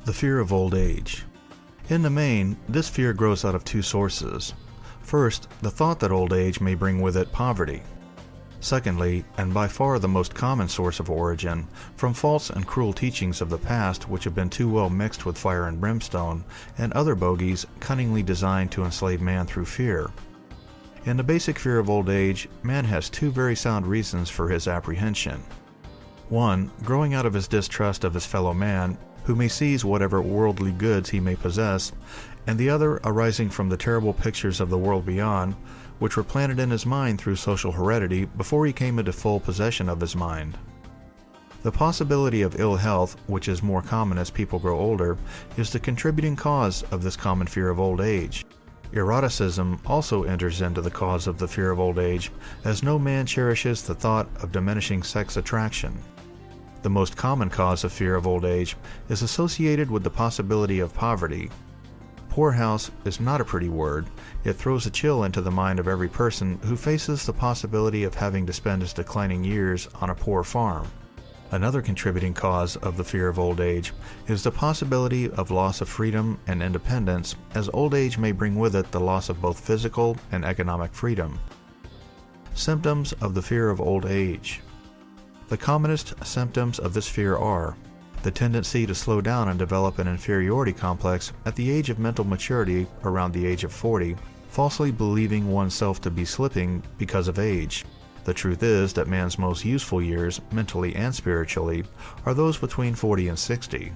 The fear of old age. In the main, this fear grows out of two sources. First, the thought that old age may bring with it poverty. Secondly, and by far the most common source of origin, from false and cruel teachings of the past which have been too well mixed with fire and brimstone, and other bogies cunningly designed to enslave man through fear. In the basic fear of old age, man has two very sound reasons for his apprehension. One, growing out of his distrust of his fellow man, who may seize whatever worldly goods he may possess, and the other arising from the terrible pictures of the world beyond, which were planted in his mind through social heredity before he came into full possession of his mind. The possibility of ill health, which is more common as people grow older, is the contributing cause of this common fear of old age. Eroticism also enters into the cause of the fear of old age, as no man cherishes the thought of diminishing sex attraction. The most common cause of fear of old age is associated with the possibility of poverty. Poorhouse is not a pretty word. It throws a chill into the mind of every person who faces the possibility of having to spend his declining years on a poor farm. Another contributing cause of the fear of old age is the possibility of loss of freedom and independence, as old age may bring with it the loss of both physical and economic freedom. Symptoms of the fear of old age. The commonest symptoms of this fear are the tendency to slow down and develop an inferiority complex at the age of mental maturity around the age of 40, falsely believing oneself to be slipping because of age. The truth is that man's most useful years, mentally and spiritually, are those between 40 and 60.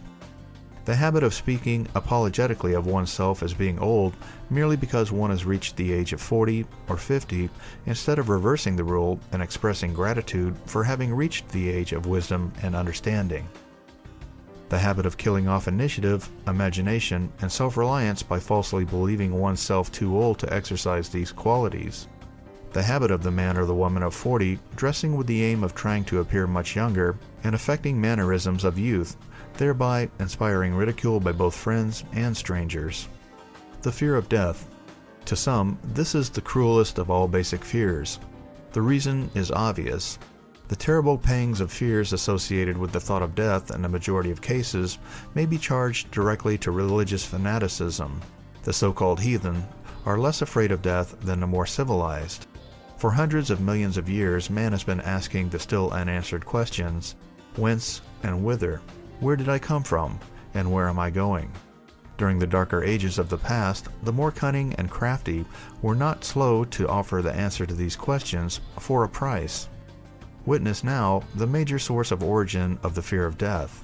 The habit of speaking apologetically of oneself as being old merely because one has reached the age of 40 or 50, instead of reversing the rule and expressing gratitude for having reached the age of wisdom and understanding. The habit of killing off initiative, imagination, and self-reliance by falsely believing oneself too old to exercise these qualities. The habit of the man or the woman of 40 dressing with the aim of trying to appear much younger and affecting mannerisms of youth, thereby inspiring ridicule by both friends and strangers. The fear of death. To some, this is the cruelest of all basic fears. The reason is obvious. The terrible pangs of fears associated with the thought of death in the majority of cases may be charged directly to religious fanaticism. The so-called heathen are less afraid of death than the more civilized. For hundreds of millions of years, man has been asking the still unanswered questions: whence and whither? Where did I come from, and where am I going? During the darker ages of the past, the more cunning and crafty were not slow to offer the answer to these questions for a price. Witness now the major source of origin of the fear of death.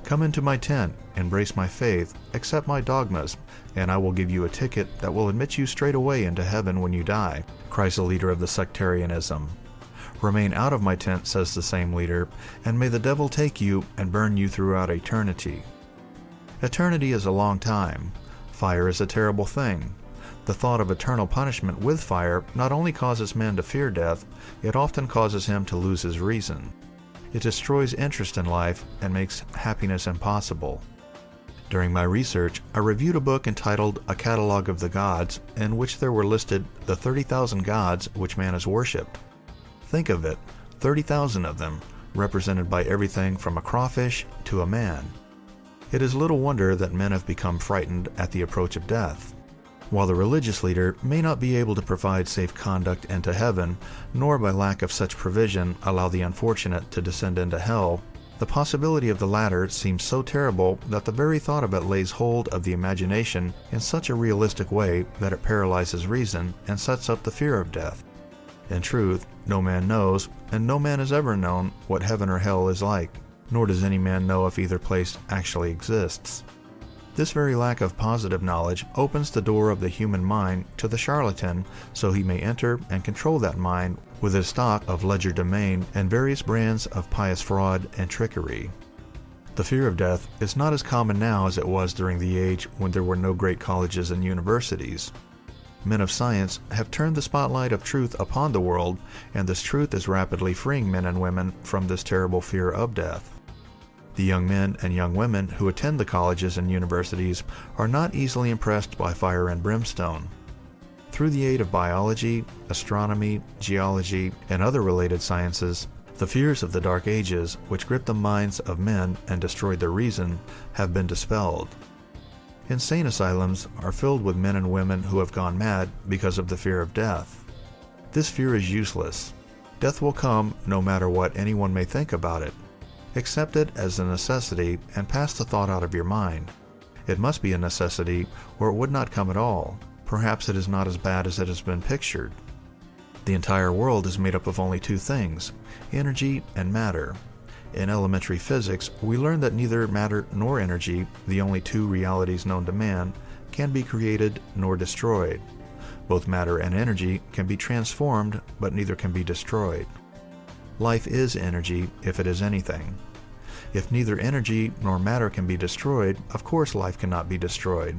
Come into my tent, embrace my faith, accept my dogmas, and I will give you a ticket that will admit you straight away into heaven when you die, cries the leader of the sectarianism. Remain out of my tent, says the same leader, and may the devil take you and burn you throughout eternity. Eternity is a long time. Fire is a terrible thing. The thought of eternal punishment with fire not only causes man to fear death, it often causes him to lose his reason. It destroys interest in life and makes happiness impossible. During my research, I reviewed a book entitled A Catalogue of the Gods, in which there were listed the 30,000 gods which man has worshipped. Think of it, 30,000 of them, represented by everything from a crawfish to a man. It is little wonder that men have become frightened at the approach of death. While the religious leader may not be able to provide safe conduct into heaven, nor by lack of such provision allow the unfortunate to descend into hell, the possibility of the latter seems so terrible that the very thought of it lays hold of the imagination in such a realistic way that it paralyzes reason and sets up the fear of death. In truth, no man knows, and no man has ever known, what heaven or hell is like, nor does any man know if either place actually exists. This very lack of positive knowledge opens the door of the human mind to the charlatan, so he may enter and control that mind with his stock of legerdemain and various brands of pious fraud and trickery. The fear of death is not as common now as it was during the age when there were no great colleges and universities. Men of science have turned the spotlight of truth upon the world, and this truth is rapidly freeing men and women from this terrible fear of death. The young men and young women who attend the colleges and universities are not easily impressed by fire and brimstone. Through the aid of biology, astronomy, geology, and other related sciences, The fears of the Dark Ages, which gripped the minds of men and destroyed their reason, have been dispelled. Insane asylums are filled with men and women who have gone mad because of the fear of death. This fear is useless. Death will come no matter what anyone may think about it. Accept it as a necessity and pass the thought out of your mind. It must be a necessity, or it would not come at all. Perhaps it is not as bad as it has been pictured. The entire world is made up of only two things, energy and matter. In elementary physics, we learn that neither matter nor energy, the only two realities known to man, can be created nor destroyed. Both matter and energy can be transformed, but neither can be destroyed. Life is energy, if it is anything. If neither energy nor matter can be destroyed, of course life cannot be destroyed.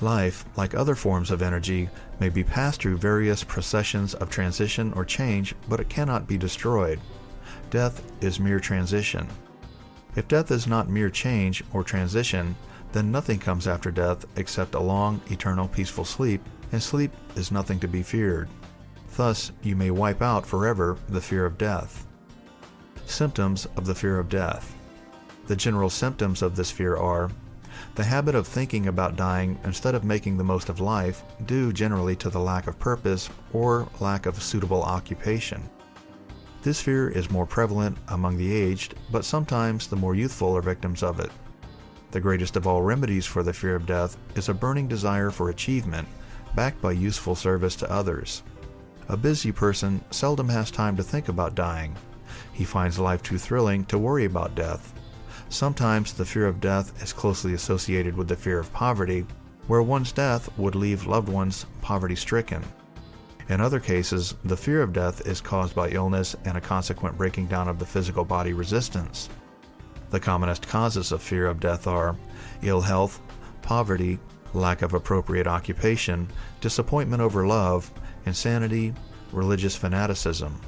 Life, like other forms of energy, may be passed through various processions of transition or change, but it cannot be destroyed. Death is mere transition. If death is not mere change or transition, then nothing comes after death except a long, eternal, peaceful sleep, and sleep is nothing to be feared. Thus, you may wipe out forever the fear of death. Symptoms of the fear of death. The general symptoms of this fear are the habit of thinking about dying instead of making the most of life, due generally to the lack of purpose or lack of suitable occupation. This fear is more prevalent among the aged, but sometimes the more youthful are victims of it. The greatest of all remedies for the fear of death is a burning desire for achievement, backed by useful service to others. A busy person seldom has time to think about dying. He finds life too thrilling to worry about death. Sometimes the fear of death is closely associated with the fear of poverty, where one's death would leave loved ones poverty-stricken. In other cases, the fear of death is caused by illness and a consequent breaking down of the physical body resistance. The commonest causes of fear of death are ill health, poverty, lack of appropriate occupation, disappointment over love, insanity, religious fanaticism.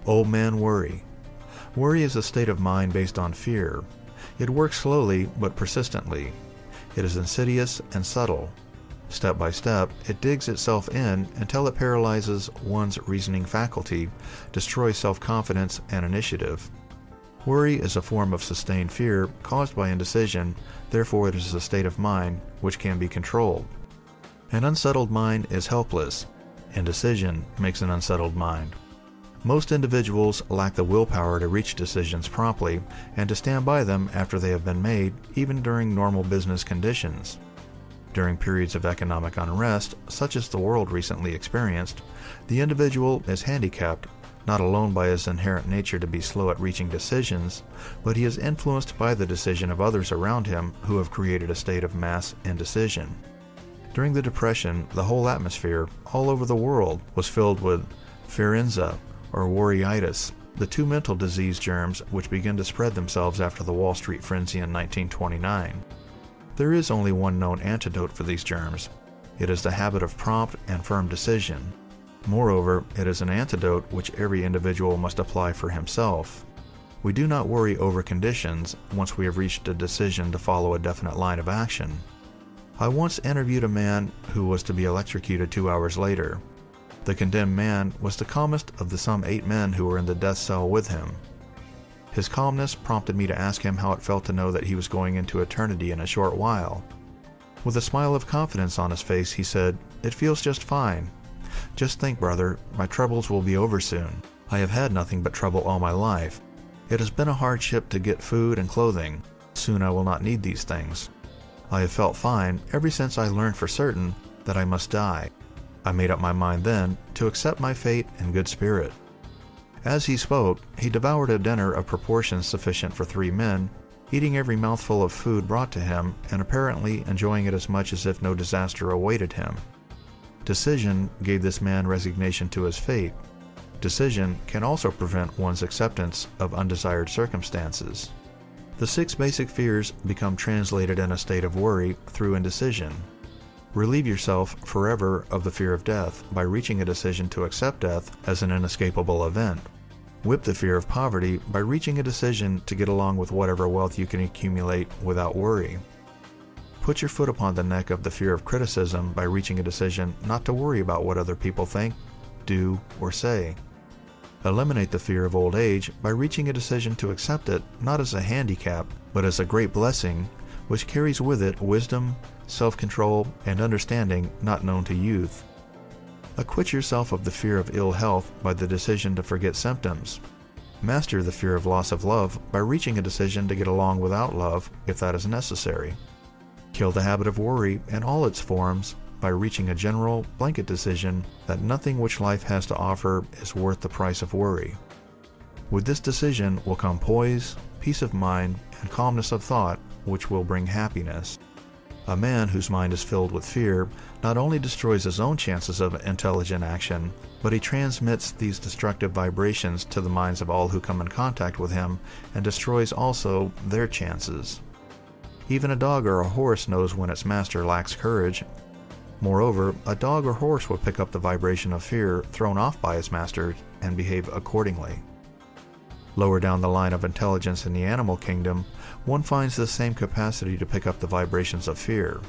Old man worry. Worry is a state of mind based on fear. It works slowly but persistently. It is insidious and subtle. Step by step, it digs itself in until it paralyzes one's reasoning faculty, destroys self-confidence and initiative. Worry is a form of sustained fear caused by indecision, therefore it is a state of mind which can be controlled. An unsettled mind is helpless. Indecision makes an unsettled mind. Most individuals lack the willpower to reach decisions promptly and to stand by them after they have been made, even during normal business conditions. During periods of economic unrest, such as the world recently experienced, the individual is handicapped not alone by his inherent nature to be slow at reaching decisions, but he is influenced by the decision of others around him who have created a state of mass indecision. During the Depression, the whole atmosphere, all over the world, was filled with fearinza, or worryitis, the two mental disease germs which began to spread themselves after the Wall Street frenzy in 1929. There is only one known antidote for these germs. It is the habit of prompt and firm decision. Moreover, it is an antidote which every individual must apply for himself. We do not worry over conditions once we have reached a decision to follow a definite line of action. I once interviewed a man who was to be electrocuted 2 hours later. The condemned man was the calmest of the some 8 men who were in the death cell with him. His calmness prompted me to ask him how it felt to know that he was going into eternity in a short while. With a smile of confidence on his face, he said, "It feels just fine. Just think, brother, my troubles will be over soon. I have had nothing but trouble all my life. It has been a hardship to get food and clothing. Soon I will not need these things. I have felt fine ever since I learned for certain that I must die. I made up my mind then to accept my fate in good spirit." As he spoke, he devoured a dinner of proportions sufficient for 3 men, eating every mouthful of food brought to him and apparently enjoying it as much as if no disaster awaited him. Decision gave this man resignation to his fate. Decision can also prevent one's acceptance of undesired circumstances. The 6 basic fears become translated in a state of worry through indecision. Relieve yourself forever of the fear of death by reaching a decision to accept death as an inescapable event. Whip the fear of poverty by reaching a decision to get along with whatever wealth you can accumulate without worry. Put your foot upon the neck of the fear of criticism by reaching a decision not to worry about what other people think, do, or say. Eliminate the fear of old age by reaching a decision to accept it not as a handicap, but as a great blessing, which carries with it wisdom, self-control, and understanding not known to youth. Acquit yourself of the fear of ill health by the decision to forget symptoms. Master the fear of loss of love by reaching a decision to get along without love if that is necessary. Kill the habit of worry in all its forms by reaching a general, blanket decision that nothing which life has to offer is worth the price of worry. With this decision will come poise, peace of mind, and calmness of thought, which will bring happiness. A man whose mind is filled with fear not only destroys his own chances of intelligent action, but he transmits these destructive vibrations to the minds of all who come in contact with him and destroys also their chances. Even a dog or a horse knows when its master lacks courage. Moreover, a dog or horse will pick up the vibration of fear thrown off by its master and behave accordingly. Lower down the line of intelligence in the animal kingdom, one finds the same capacity to pick up the vibrations of fear.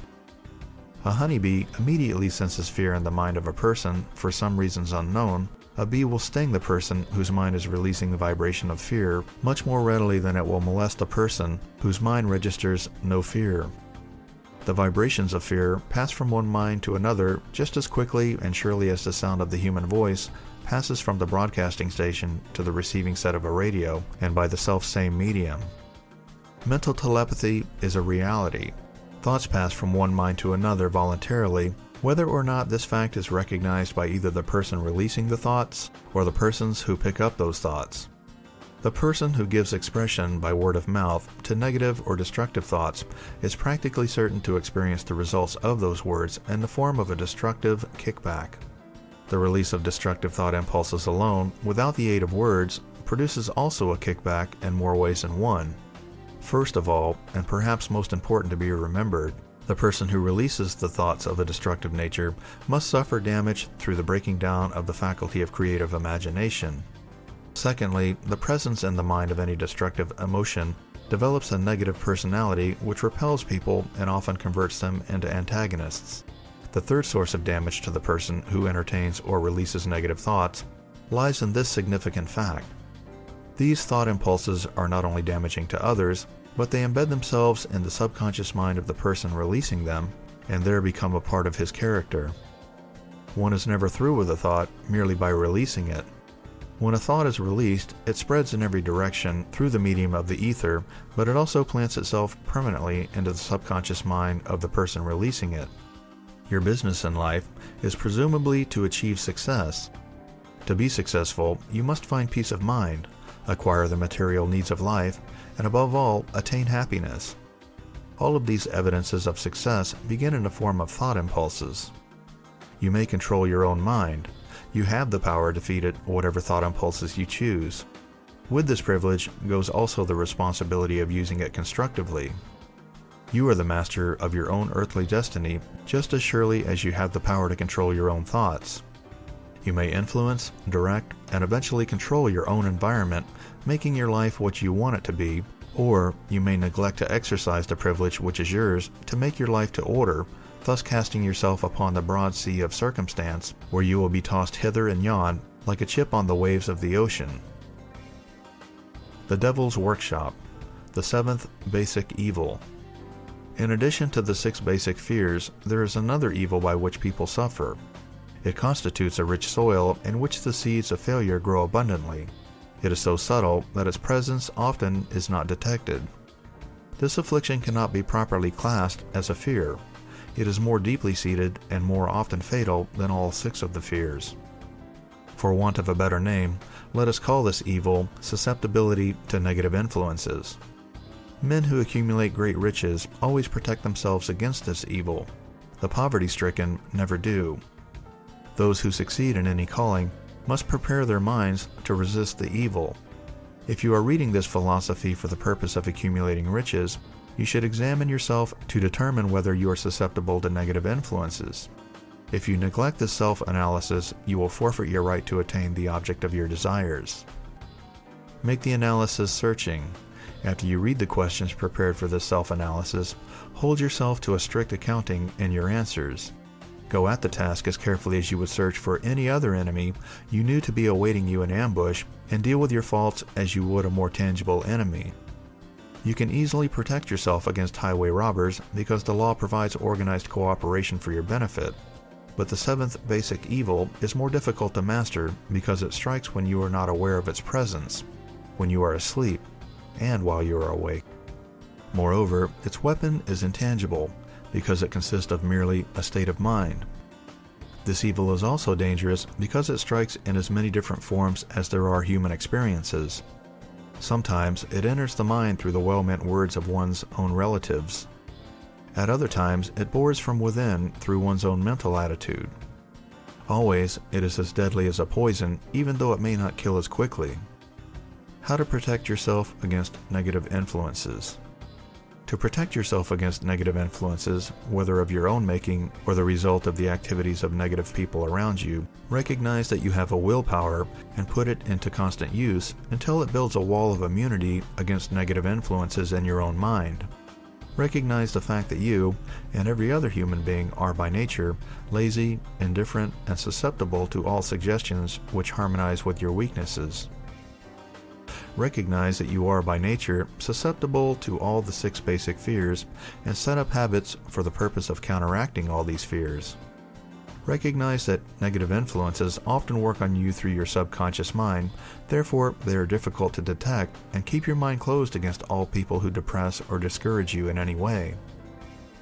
A honeybee immediately senses fear in the mind of a person for some reasons unknown. A bee will sting the person whose mind is releasing the vibration of fear much more readily than it will molest a person whose mind registers no fear. The vibrations of fear pass from one mind to another just as quickly and surely as the sound of the human voice passes from the broadcasting station to the receiving set of a radio, and by the self-same medium. Mental telepathy is a reality. Thoughts pass from one mind to another voluntarily, whether or not this fact is recognized by either the person releasing the thoughts or the persons who pick up those thoughts. The person who gives expression by word of mouth to negative or destructive thoughts is practically certain to experience the results of those words in the form of a destructive kickback. The release of destructive thought impulses alone, without the aid of words, produces also a kickback in more ways than one. First of all, and perhaps most important to be remembered, the person who releases the thoughts of a destructive nature must suffer damage through the breaking down of the faculty of creative imagination. Secondly, the presence in the mind of any destructive emotion develops a negative personality which repels people and often converts them into antagonists. The third source of damage to the person who entertains or releases negative thoughts lies in this significant fact. These thought impulses are not only damaging to others, but they embed themselves in the subconscious mind of the person releasing them, and there become a part of his character. One is never through with a thought merely by releasing it. When a thought is released, it spreads in every direction through the medium of the ether, but it also plants itself permanently into the subconscious mind of the person releasing it. Your business in life is presumably to achieve success. To be successful, you must find peace of mind, acquire the material needs of life, and above all, attain happiness. All of these evidences of success begin in the form of thought impulses. You may control your own mind. You have the power to feed it whatever thought impulses you choose. With this privilege goes also the responsibility of using it constructively. You are the master of your own earthly destiny just as surely as you have the power to control your own thoughts. You may influence, direct, and eventually control your own environment, making your life what you want it to be, or you may neglect to exercise the privilege which is yours to make your life to order, thus casting yourself upon the broad sea of circumstance, where you will be tossed hither and yon like a chip on the waves of the ocean. The Devil's Workshop, the seventh basic evil. In addition to the 6 basic fears, there is another evil by which people suffer. It constitutes a rich soil in which the seeds of failure grow abundantly. It is so subtle that its presence often is not detected. This affliction cannot be properly classed as a fear. It is more deeply seated and more often fatal than all 6 of the fears. For want of a better name, let us call this evil susceptibility to negative influences. Men who accumulate great riches always protect themselves against this evil. The poverty-stricken never do. Those who succeed in any calling must prepare their minds to resist the evil. If you are reading this philosophy for the purpose of accumulating riches, you should examine yourself to determine whether you are susceptible to negative influences. If you neglect this self-analysis, you will forfeit your right to attain the object of your desires. Make the analysis searching. After you read the questions prepared for this self-analysis, hold yourself to a strict accounting in your answers. Go at the task as carefully as you would search for any other enemy you knew to be awaiting you in ambush, and deal with your faults as you would a more tangible enemy. You can easily protect yourself against highway robbers because the law provides organized cooperation for your benefit. But the seventh basic evil is more difficult to master because it strikes when you are not aware of its presence, when you are asleep, and while you are awake. Moreover, its weapon is intangible because it consists of merely a state of mind. This evil is also dangerous because it strikes in as many different forms as there are human experiences. Sometimes it enters the mind through the well-meant words of one's own relatives. At other times, it bores from within through one's own mental attitude. Always, it is as deadly as a poison, even though it may not kill as quickly. How to protect yourself against negative influences. To protect yourself against negative influences, whether of your own making or the result of the activities of negative people around you, recognize that you have a willpower and put it into constant use until it builds a wall of immunity against negative influences in your own mind. Recognize the fact that you, and every other human being, are by nature lazy, indifferent, and susceptible to all suggestions which harmonize with your weaknesses. Recognize that you are by nature susceptible to all the 6 basic fears, and set up habits for the purpose of counteracting all these fears. Recognize that negative influences often work on you through your subconscious mind, therefore they are difficult to detect, and keep your mind closed against all people who depress or discourage you in any way.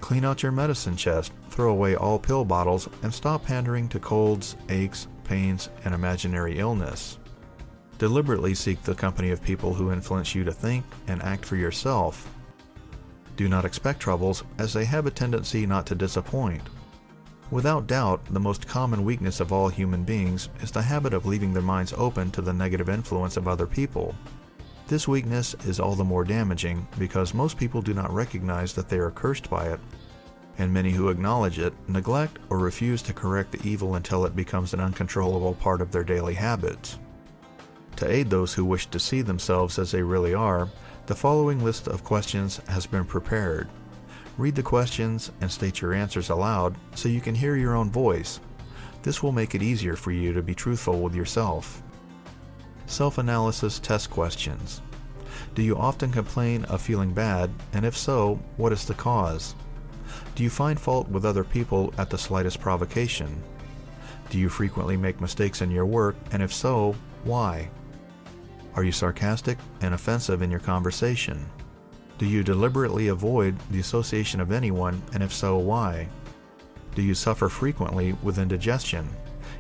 Clean out your medicine chest, throw away all pill bottles, and stop pandering to colds, aches, pains, and imaginary illness. Deliberately seek the company of people who influence you to think and act for yourself. Do not expect troubles, as they have a tendency not to disappoint. Without doubt, the most common weakness of all human beings is the habit of leaving their minds open to the negative influence of other people. This weakness is all the more damaging because most people do not recognize that they are cursed by it, and many who acknowledge it neglect or refuse to correct the evil until it becomes an uncontrollable part of their daily habits. To aid those who wish to see themselves as they really are, the following list of questions has been prepared. Read the questions and state your answers aloud so you can hear your own voice. This will make it easier for you to be truthful with yourself. Self-analysis test questions. Do you often complain of feeling bad, and if so, what is the cause? Do you find fault with other people at the slightest provocation? Do you frequently make mistakes in your work, and if so, why? Are you sarcastic and offensive in your conversation? Do you deliberately avoid the association of anyone, and if so, why? Do you suffer frequently with indigestion?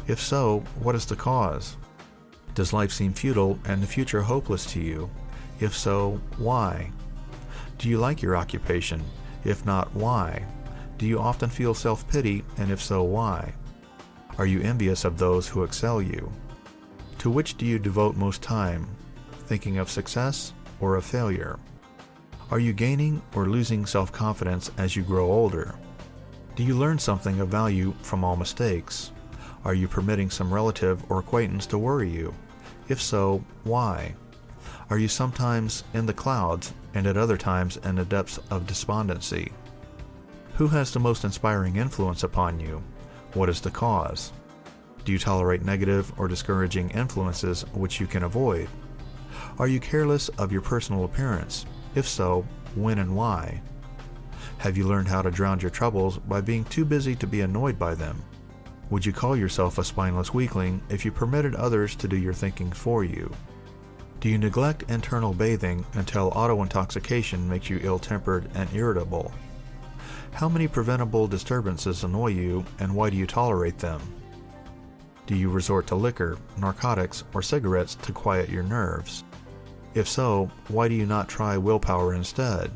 If so, what is the cause? Does life seem futile and the future hopeless to you? If so, why? Do you like your occupation? If not, why? Do you often feel self-pity, and if so, why? Are you envious of those who excel you? To which do you devote most time? Thinking of success or of failure? Are you gaining or losing self-confidence as you grow older? Do you learn something of value from all mistakes? Are you permitting some relative or acquaintance to worry you? If so, why? Are you sometimes in the clouds and at other times in the depths of despondency? Who has the most inspiring influence upon you? What is the cause? Do you tolerate negative or discouraging influences which you can avoid? Are you careless of your personal appearance? If so, when and why? Have you learned how to drown your troubles by being too busy to be annoyed by them? Would you call yourself a spineless weakling if you permitted others to do your thinking for you? Do you neglect internal bathing until auto-intoxication makes you ill-tempered and irritable? How many preventable disturbances annoy you, and why do you tolerate them? Do you resort to liquor, narcotics, or cigarettes to quiet your nerves? If so, why do you not try willpower instead?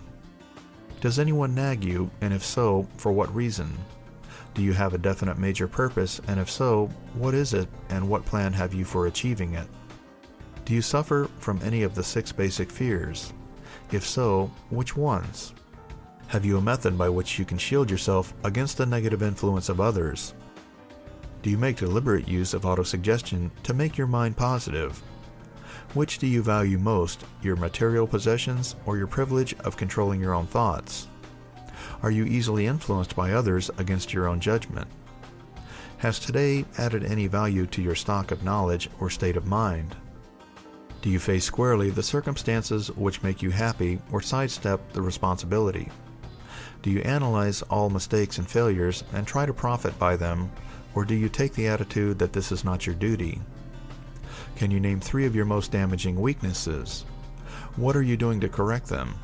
Does anyone nag you, and if so, for what reason? Do you have a definite major purpose, and if so, what is it, and what plan have you for achieving it? Do you suffer from any of the 6 basic fears? If so, which ones? Have you a method by which you can shield yourself against the negative influence of others? Do you make deliberate use of autosuggestion to make your mind positive? Which do you value most, your material possessions or your privilege of controlling your own thoughts? Are you easily influenced by others against your own judgment? Has today added any value to your stock of knowledge or state of mind? Do you face squarely the circumstances which make you happy or sidestep the responsibility? Do you analyze all mistakes and failures and try to profit by them, or do you take the attitude that this is not your duty? Can you name 3 of your most damaging weaknesses? What are you doing to correct them?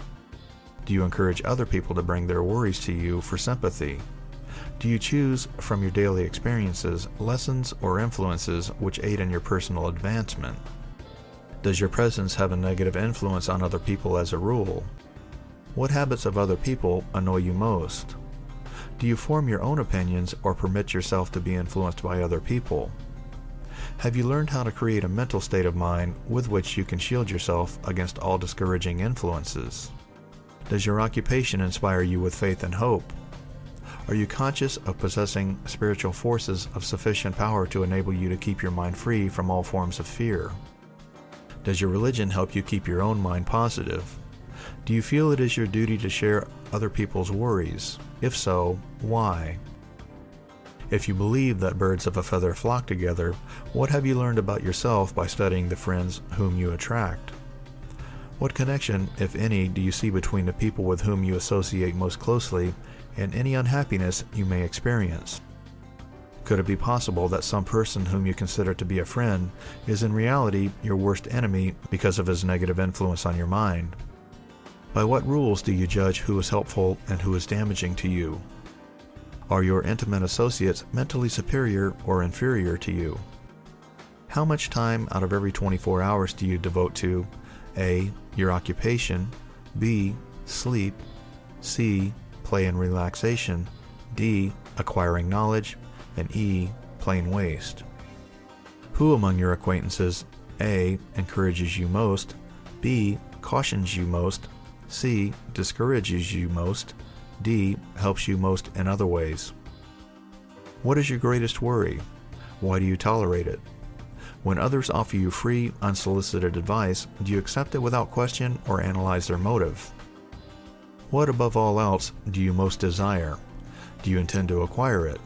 Do you encourage other people to bring their worries to you for sympathy? Do you choose from your daily experiences lessons or influences which aid in your personal advancement? Does your presence have a negative influence on other people as a rule? What habits of other people annoy you most? Do you form your own opinions or permit yourself to be influenced by other people? Have you learned how to create a mental state of mind with which you can shield yourself against all discouraging influences? Does your occupation inspire you with faith and hope? Are you conscious of possessing spiritual forces of sufficient power to enable you to keep your mind free from all forms of fear? Does your religion help you keep your own mind positive? Do you feel it is your duty to share other people's worries? If so, why? If you believe that birds of a feather flock together, what have you learned about yourself by studying the friends whom you attract? What connection, if any, do you see between the people with whom you associate most closely and any unhappiness you may experience? Could it be possible that some person whom you consider to be a friend is in reality your worst enemy because of his negative influence on your mind? By what rules do you judge who is helpful and who is damaging to you? Are your intimate associates mentally superior or inferior to you? How much time out of every 24 hours do you devote to A. Your occupation, B. Sleep, C. Play and relaxation, D. Acquiring knowledge, and E. Plain waste? Who among your acquaintances A. Encourages you most, B. Cautions you most, C. Discourages you most, D. Helps you most in other ways? What is your greatest worry? Why do you tolerate it? When others offer you free, unsolicited advice, do you accept it without question or analyze their motive? What above all else do you most desire? Do you intend to acquire it?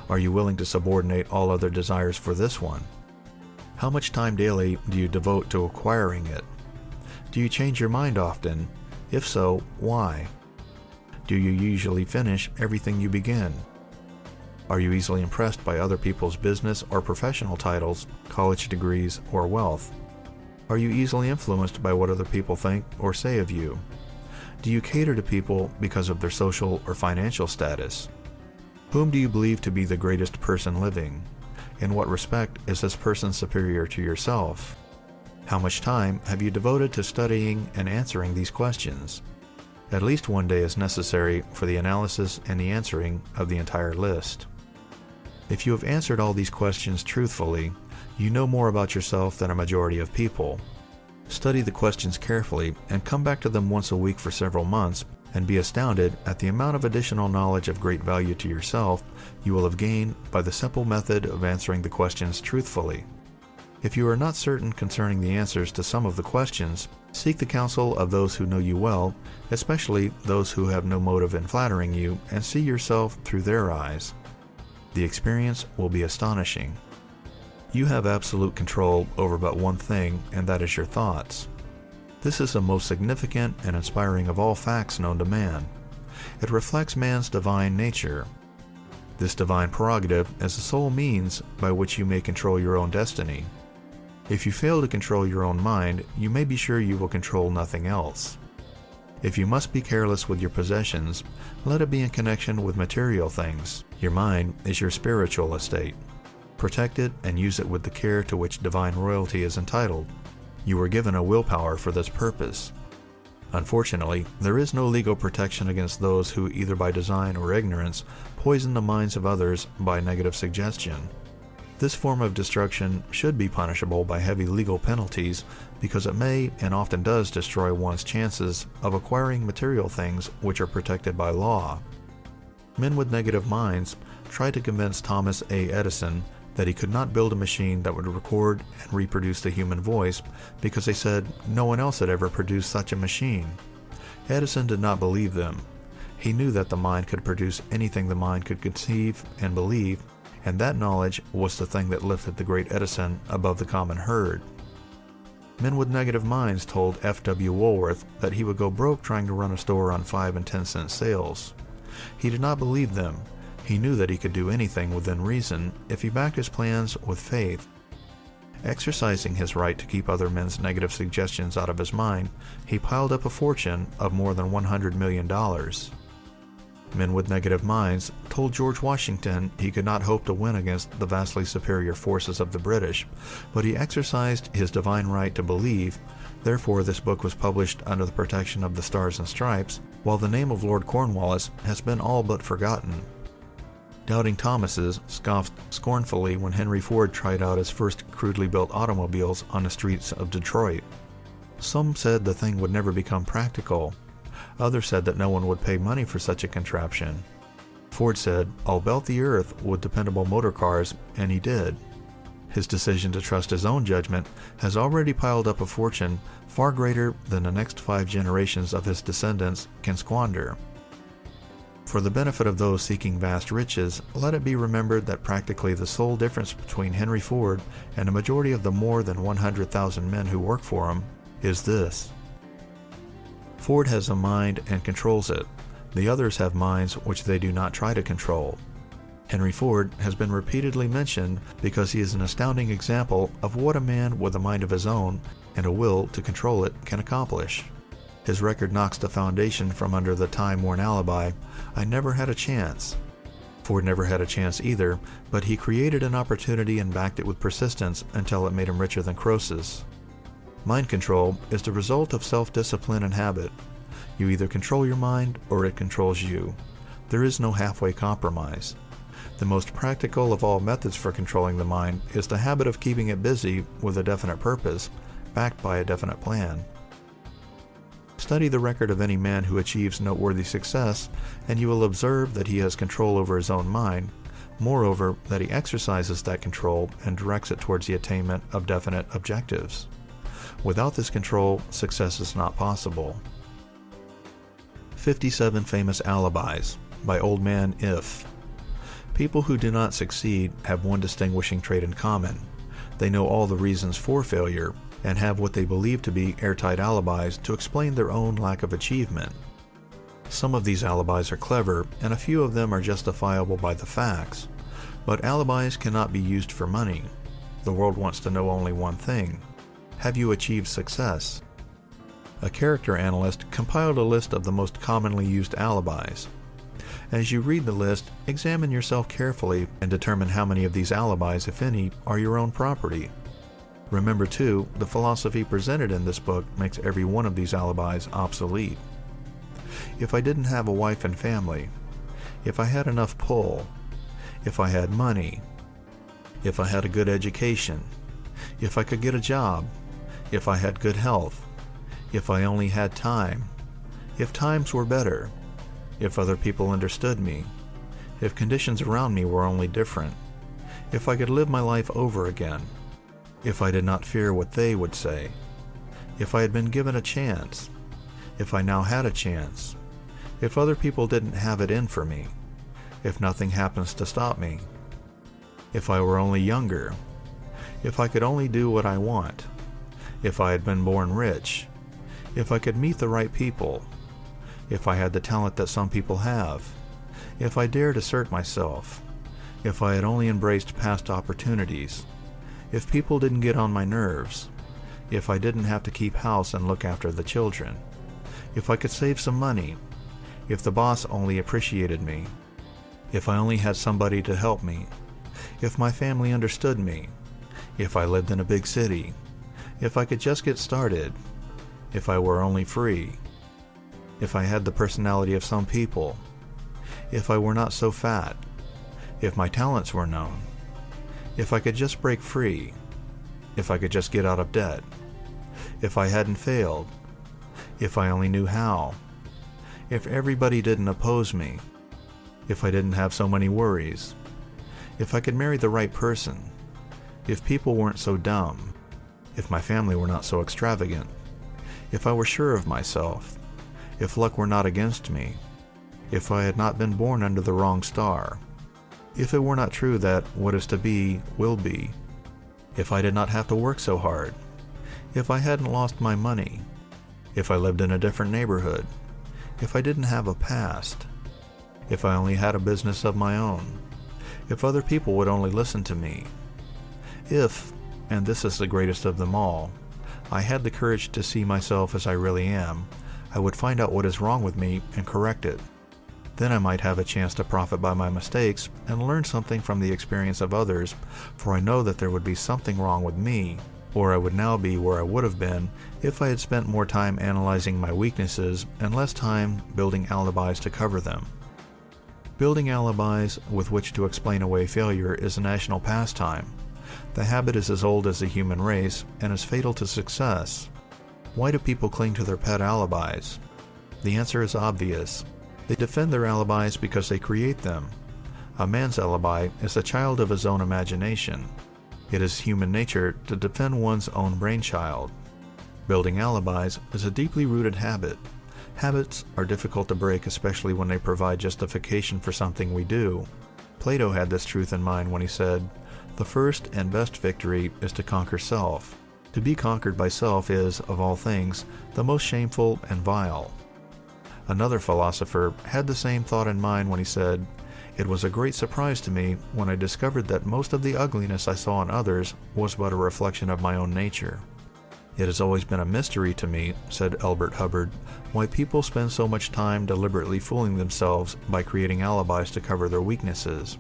Are you willing to subordinate all other desires for this one? How much time daily do you devote to acquiring it? Do you change your mind often? If so, why? Do you usually finish everything you begin? Are you easily impressed by other people's business or professional titles, college degrees, or wealth? Are you easily influenced by what other people think or say of you? Do you cater to people because of their social or financial status? Whom do you believe to be the greatest person living? In what respect is this person superior to yourself? How much time have you devoted to studying and answering these questions? At least one day is necessary for the analysis and the answering of the entire list. If you have answered all these questions truthfully, you know more about yourself than a majority of people. Study the questions carefully and come back to them once a week for several months and be astounded at the amount of additional knowledge of great value to yourself you will have gained by the simple method of answering the questions truthfully. If you are not certain concerning the answers to some of the questions, seek the counsel of those who know you well, especially those who have no motive in flattering you, and see yourself through their eyes. The experience will be astonishing. You have absolute control over but one thing, and that is your thoughts. This is the most significant and inspiring of all facts known to man. It reflects man's divine nature. This divine prerogative is the sole means by which you may control your own destiny. If you fail to control your own mind, you may be sure you will control nothing else. If you must be careless with your possessions, let it be in connection with material things. Your mind is your spiritual estate. Protect it and use it with the care to which divine royalty is entitled. You were given a willpower for this purpose. Unfortunately, there is no legal protection against those who, either by design or ignorance, poison the minds of others by negative suggestion. This form of destruction should be punishable by heavy legal penalties because it may and often does destroy one's chances of acquiring material things which are protected by law. Men with negative minds tried to convince Thomas A. Edison that he could not build a machine that would record and reproduce the human voice because they said no one else had ever produced such a machine. Edison did not believe them. He knew that the mind could produce anything the mind could conceive and believe, and that knowledge was the thing that lifted the great Edison above the common herd. Men with negative minds told F.W. Woolworth that he would go broke trying to run a store on 5 and 10 cent sales. He did not believe them. He knew that he could do anything within reason if he backed his plans with faith. Exercising his right to keep other men's negative suggestions out of his mind, he piled up a fortune of more than $100 million. Men with negative minds told George Washington he could not hope to win against the vastly superior forces of the British, but he exercised his divine right to believe. Therefore, this book was published under the protection of the Stars and Stripes, while the name of Lord Cornwallis has been all but forgotten. Doubting Thomases scoffed scornfully when Henry Ford tried out his first crudely built automobiles on the streets of Detroit. Some said the thing would never become practical. Others said that no one would pay money for such a contraption. Ford said, "I'll belt the earth with dependable motor cars," and he did. His decision to trust his own judgment has already piled up a fortune far greater than the next 5 generations of his descendants can squander. For the benefit of those seeking vast riches, let it be remembered that practically the sole difference between Henry Ford and a majority of the more than 100,000 men who work for him is this. Ford has a mind and controls it. The others have minds which they do not try to control. Henry Ford has been repeatedly mentioned because he is an astounding example of what a man with a mind of his own and a will to control it can accomplish. His record knocks the foundation from under the time-worn alibi, "I never had a chance." Ford never had a chance either, but he created an opportunity and backed it with persistence until it made him richer than Croesus. Mind control is the result of self-discipline and habit. You either control your mind or it controls you. There is no halfway compromise. The most practical of all methods for controlling the mind is the habit of keeping it busy with a definite purpose, backed by a definite plan. Study the record of any man who achieves noteworthy success, and you will observe that he has control over his own mind, moreover, that he exercises that control and directs it towards the attainment of definite objectives. Without this control, success is not possible. 57 Famous Alibis by Old Man If. People who do not succeed have one distinguishing trait in common. They know all the reasons for failure and have what they believe to be airtight alibis to explain their own lack of achievement. Some of these alibis are clever, and a few of them are justifiable by the facts. But alibis cannot be used for money. The world wants to know only one thing. Have you achieved success? A character analyst compiled a list of the most commonly used alibis. As you read the list, examine yourself carefully and determine how many of these alibis, if any, are your own property. Remember, too, the philosophy presented in this book makes every one of these alibis obsolete. If I didn't have a wife and family, if I had enough pull, if I had money, if I had a good education, if I could get a job, if I had good health, if I only had time, if times were better, if other people understood me, if conditions around me were only different, if I could live my life over again, if I did not fear what they would say, if I had been given a chance, if I now had a chance, if other people didn't have it in for me, if nothing happens to stop me, if I were only younger, if I could only do what I want, if I had been born rich, if I could meet the right people, if I had the talent that some people have, if I dared assert myself, if I had only embraced past opportunities, if people didn't get on my nerves, if I didn't have to keep house and look after the children, if I could save some money, if the boss only appreciated me, if I only had somebody to help me, if my family understood me, if I lived in a big city, if I could just get started, if I were only free, if I had the personality of some people, if I were not so fat, if my talents were known, if I could just break free, if I could just get out of debt, if I hadn't failed, if I only knew how, if everybody didn't oppose me, if I didn't have so many worries, if I could marry the right person, if people weren't so dumb, if my family were not so extravagant, if I were sure of myself, if luck were not against me, if I had not been born under the wrong star, If it were not true that what is to be will be, if I did not have to work so hard, if I hadn't lost my money, if I lived in a different neighborhood, if I didn't have a past, if I only had a business of my own, if other people would only listen to me, if, and this is the greatest of them all, I had the courage to see myself as I really am, I would find out what is wrong with me and correct it. Then I might have a chance to profit by my mistakes and learn something from the experience of others, for I know that there would be something wrong with me, or I would now be where I would have been if I had spent more time analyzing my weaknesses and less time building alibis to cover them. Building alibis with which to explain away failure is a national pastime. The habit is as old as the human race and is fatal to success. Why do people cling to their pet alibis? The answer is obvious. They defend their alibis because they create them. A man's alibi is the child of his own imagination. It is human nature to defend one's own brainchild. Building alibis is a deeply rooted habit. Habits are difficult to break, especially when they provide justification for something we do. Plato had this truth in mind when he said, "The first and best victory is to conquer self. To be conquered by self is, of all things, the most shameful and vile." Another philosopher had the same thought in mind when he said, "It was a great surprise to me when I discovered that most of the ugliness I saw in others was but a reflection of my own nature." "It has always been a mystery to me," said Elbert Hubbard, "why people spend so much time deliberately fooling themselves by creating alibis to cover their weaknesses.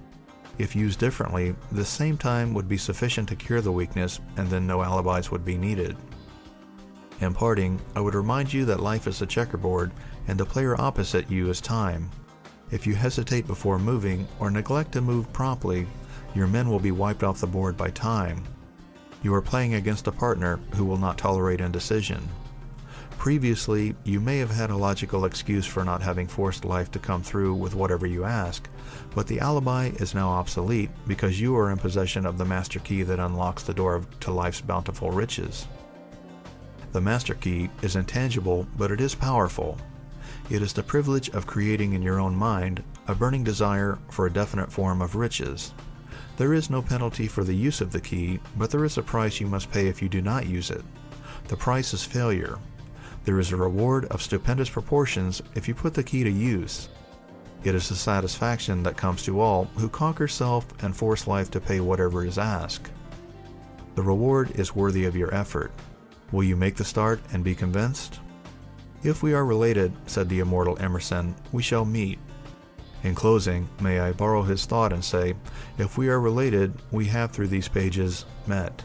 If used differently, this same time would be sufficient to cure the weakness, and then no alibis would be needed." In parting, I would remind you that life is a checkerboard, and the player opposite you is time. If you hesitate before moving, or neglect to move promptly, your men will be wiped off the board by time. You are playing against a partner who will not tolerate indecision. Previously, you may have had a logical excuse for not having forced life to come through with whatever you ask, but the alibi is now obsolete because you are in possession of the master key that unlocks the door to life's bountiful riches. The master key is intangible, but it is powerful. It is the privilege of creating in your own mind a burning desire for a definite form of riches. There is no penalty for the use of the key, but there is a price you must pay if you do not use it. The price is failure. There is a reward of stupendous proportions if you put the key to use. It is the satisfaction that comes to all who conquer self and force life to pay whatever is asked. The reward is worthy of your effort. Will you make the start and be convinced? "If we are related," said the immortal Emerson, "we shall meet." In closing, may I borrow his thought and say, if we are related, we have through these pages met.